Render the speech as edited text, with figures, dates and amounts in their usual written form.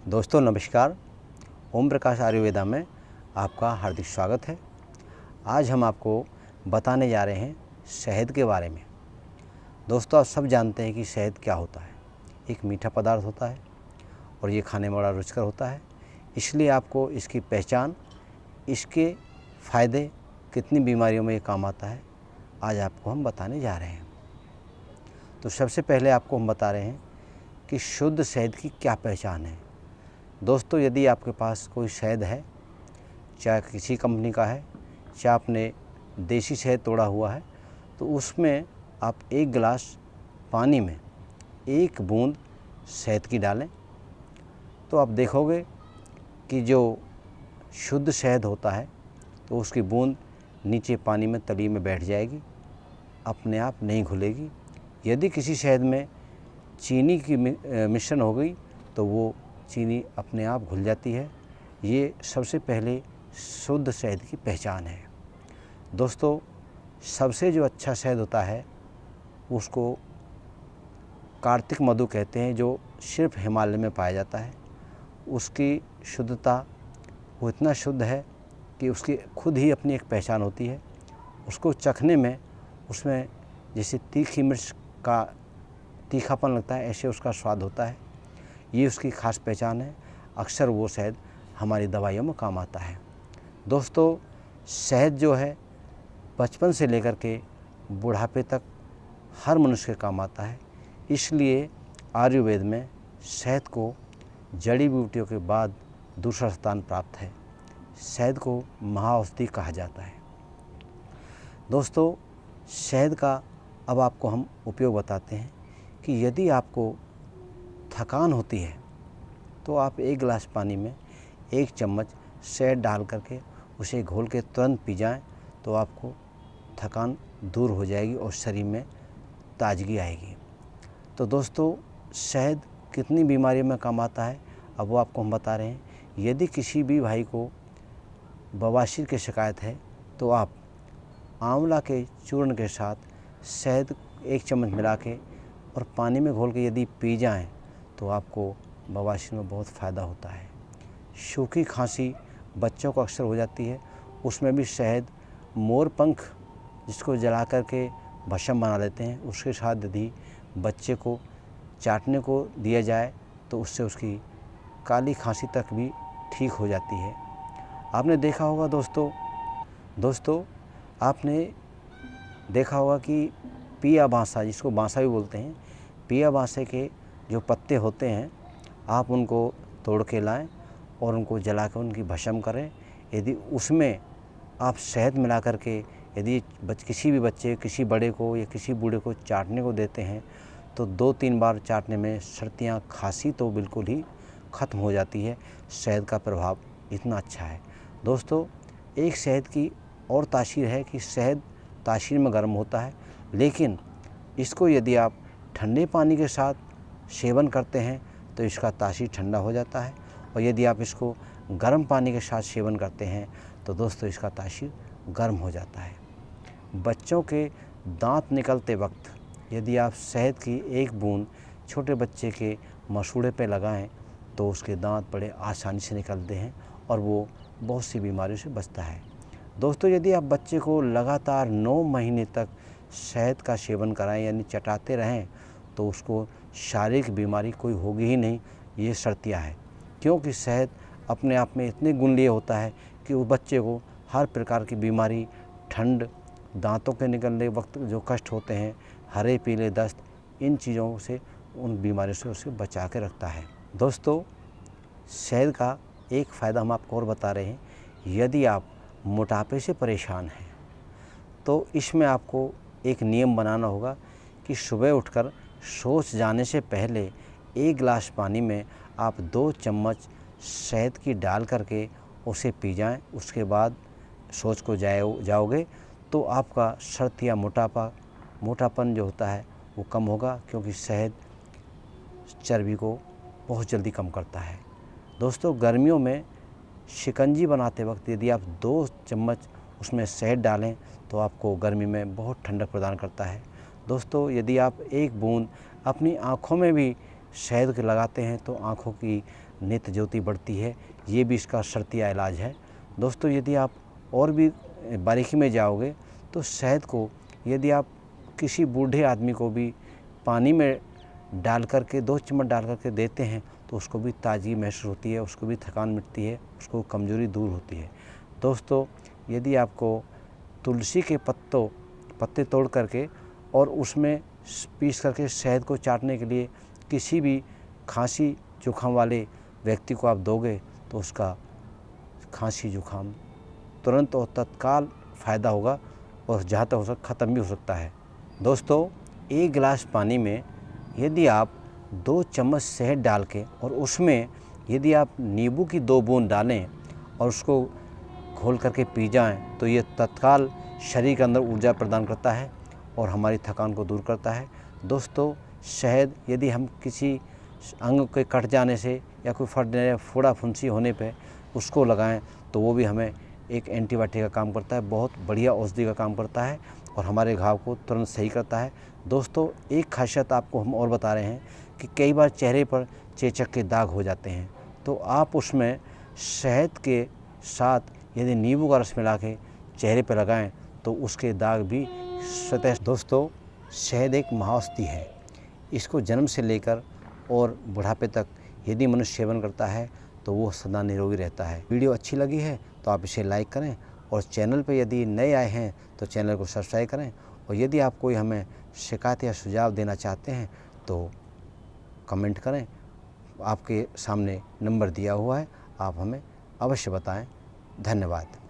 दोस्तों नमस्कार। ओम प्रकाश आयुर्वेदा में आपका हार्दिक स्वागत है। आज हम आपको बताने जा रहे हैं शहद के बारे में। दोस्तों आप सब जानते हैं कि शहद क्या होता है। एक मीठा पदार्थ होता है और ये खाने में बड़ा रुचिकर होता है। इसलिए आपको इसकी पहचान, इसके फ़ायदे, कितनी बीमारियों में ये काम आता है, आज आपको हम बताने जा रहे हैं। तो सबसे पहले आपको हम बता रहे हैं कि शुद्ध शहद की क्या पहचान है। दोस्तों यदि आपके पास कोई शहद है, चाहे किसी कंपनी का है, चाहे आपने देसी शहद तोड़ा हुआ है, तो उसमें आप 1 गिलास पानी में 1 बूंद शहद की डालें तो आप देखोगे कि जो शुद्ध शहद होता है तो उसकी बूंद नीचे पानी में तली में बैठ जाएगी, अपने आप नहीं घुलेगी। यदि किसी शहद में चीनी की मिश्रण हो गई तो वो चीनी अपने आप घुल जाती है। ये सबसे पहले शुद्ध शहद की पहचान है। दोस्तों सबसे जो अच्छा शहद होता है उसको कार्तिक मधु कहते हैं, जो सिर्फ हिमालय में पाया जाता है। उसकी शुद्धता वो इतना शुद्ध है कि उसकी खुद ही अपनी एक पहचान होती है। उसको चखने में उसमें जैसे तीखी मिर्च का तीखापन लगता है, ऐसे उसका स्वाद होता है। ये उसकी ख़ास पहचान है। अक्सर वो शहद हमारी दवाइयों में काम आता है। दोस्तों शहद जो है बचपन से लेकर के बुढ़ापे तक हर मनुष्य के काम आता है। इसलिए आयुर्वेद में शहद को जड़ी बूटियों के बाद दूसरा स्थान प्राप्त है। शहद को महाऔषधि कहा जाता है। दोस्तों शहद का अब आपको हम उपयोग बताते हैं कि यदि आपको थकान होती है तो आप 1 गिलास पानी में 1 चम्मच शहद डाल करके उसे घोल के तुरंत पी जाएं तो आपको थकान दूर हो जाएगी और शरीर में ताजगी आएगी। तो दोस्तों शहद कितनी बीमारियों में काम आता है अब वो आपको हम बता रहे हैं। यदि किसी भी भाई को बवासीर की शिकायत है तो आप आंवला के चूर्ण के साथ शहद 1 चम्मच मिला के और पानी में घोल के यदि पी जाएं तो आपको बवासीर में बहुत फ़ायदा होता है। सूखी खांसी बच्चों को अक्सर हो जाती है, उसमें भी शहद, मोरपंख जिसको जला कर के भस्म बना लेते हैं, उसके साथ यदि बच्चे को चाटने को दिया जाए तो उससे उसकी काली खांसी तक भी ठीक हो जाती है। आपने देखा होगा दोस्तों आपने देखा होगा कि पिया बांसा, जिसको बांसा भी बोलते हैं, पिया बांसे के जो पत्ते होते हैं आप उनको तोड़ के लाएं और उनको जला कर उनकी भस्म करें। यदि उसमें आप शहद मिला करके यदि किसी भी बच्चे, किसी बड़े को या किसी बूढ़े को चाटने को देते हैं तो 2-3 बार चाटने में सर्दियाँ, खांसी तो बिल्कुल ही ख़त्म हो जाती है। शहद का प्रभाव इतना अच्छा है। दोस्तों एक शहद की और तासीर है कि शहद तासीर में गर्म होता है, लेकिन इसको यदि आप ठंडे पानी के साथ सेवन करते हैं तो इसका तासीर ठंडा हो जाता है, और यदि आप इसको गर्म पानी के साथ सेवन करते हैं तो दोस्तों इसका तासीर गर्म हो जाता है। बच्चों के दांत निकलते वक्त यदि आप शहद की 1 बूंद छोटे बच्चे के मसूड़े पे लगाएं तो उसके दांत बड़े आसानी से निकलते हैं और वो बहुत सी बीमारियों से बचता है। दोस्तों यदि आप बच्चे को लगातार 9 महीने तक शहद का सेवन कराएं, यानी चटाते रहें, तो उसको शारीरिक बीमारी कोई होगी ही नहीं, ये शर्तिया है। क्योंकि शहद अपने आप में इतने गुण लिए होता है कि वो बच्चे को हर प्रकार की बीमारी, ठंड, दांतों के निकलने वक्त जो कष्ट होते हैं, हरे पीले दस्त, इन चीज़ों से, उन बीमारियों से उसे बचा के रखता है। दोस्तों शहद का एक फ़ायदा हम आपको और बता रहे हैं। यदि आप मोटापे से परेशान हैं तो इसमें आपको एक नियम बनाना होगा कि सुबह उठकर शौच जाने से पहले 1 गिलास पानी में आप 2 चम्मच शहद की डाल करके उसे पी जाएं। उसके बाद शौच को जाओगे तो आपका सर्दी या मोटापन जो होता है वो कम होगा, क्योंकि शहद चर्बी को बहुत जल्दी कम करता है। दोस्तों गर्मियों में शिकंजी बनाते वक्त यदि आप 2 चम्मच उसमें शहद डालें तो आपको गर्मी में बहुत ठंडक प्रदान करता है। दोस्तों यदि आप 1 बूंद अपनी आँखों में भी शहद के लगाते हैं तो आँखों की नेत्र ज्योति बढ़ती है। ये भी इसका शर्तिया इलाज है। दोस्तों, यदि आप और भी बारीकी में जाओगे तो शहद को यदि आप किसी बूढ़े आदमी को भी पानी में डाल कर के 2 चम्मच डाल कर के देते हैं तो उसको भी ताज़गी महसूस होती है, उसको भी थकान मिटती है, उसको कमज़ोरी दूर होती है। दोस्तों, यदि आपको तुलसी के पत्ते तोड़ करके और उसमें पीस करके शहद को चाटने के लिए किसी भी खांसी जुकाम वाले व्यक्ति को आप दोगे तो उसका खांसी जुकाम तुरंत और तत्काल फ़ायदा होगा और जहाँ तक हो सकता ख़त्म भी हो सकता है। दोस्तों, 1 गिलास पानी में यदि आप 2 चम्मच शहद डाल के और उसमें यदि आप नींबू की 2 बूंद डालें और उसको घोल करके पी जाएं तो ये तत्काल शरीर के अंदर ऊर्जा प्रदान करता है और हमारी थकान को दूर करता है। दोस्तों, शहद यदि हम किसी अंग के कट जाने से या कोई फटने या फोड़ा फुंसी होने पे उसको लगाएं तो वो भी हमें एक एंटीबायोटिक का काम करता है, बहुत बढ़िया औषधि का काम करता है और हमारे घाव को तुरंत सही करता है। दोस्तों, एक खासियत आपको हम और बता रहे हैं कि कई बार चेहरे पर चेचक के दाग हो जाते हैं तो आप उसमें शहद के साथ यदि नींबू का रस मिला के चेहरे पर लगाएं तो उसके दाग भी स्वतः। दोस्तों, शहद एक महाऔषधि है। इसको जन्म से लेकर और बुढ़ापे तक यदि मनुष्य सेवन करता है तो वो सदा निरोगी रहता है। वीडियो अच्छी लगी है तो आप इसे लाइक करें और चैनल पर यदि नए आए हैं तो चैनल को सब्सक्राइब करें और यदि आप कोई हमें शिकायत या सुझाव देना चाहते हैं तो कमेंट करें। आपके सामने नंबर दिया हुआ है, आप हमें अवश्य बताएं। धन्यवाद।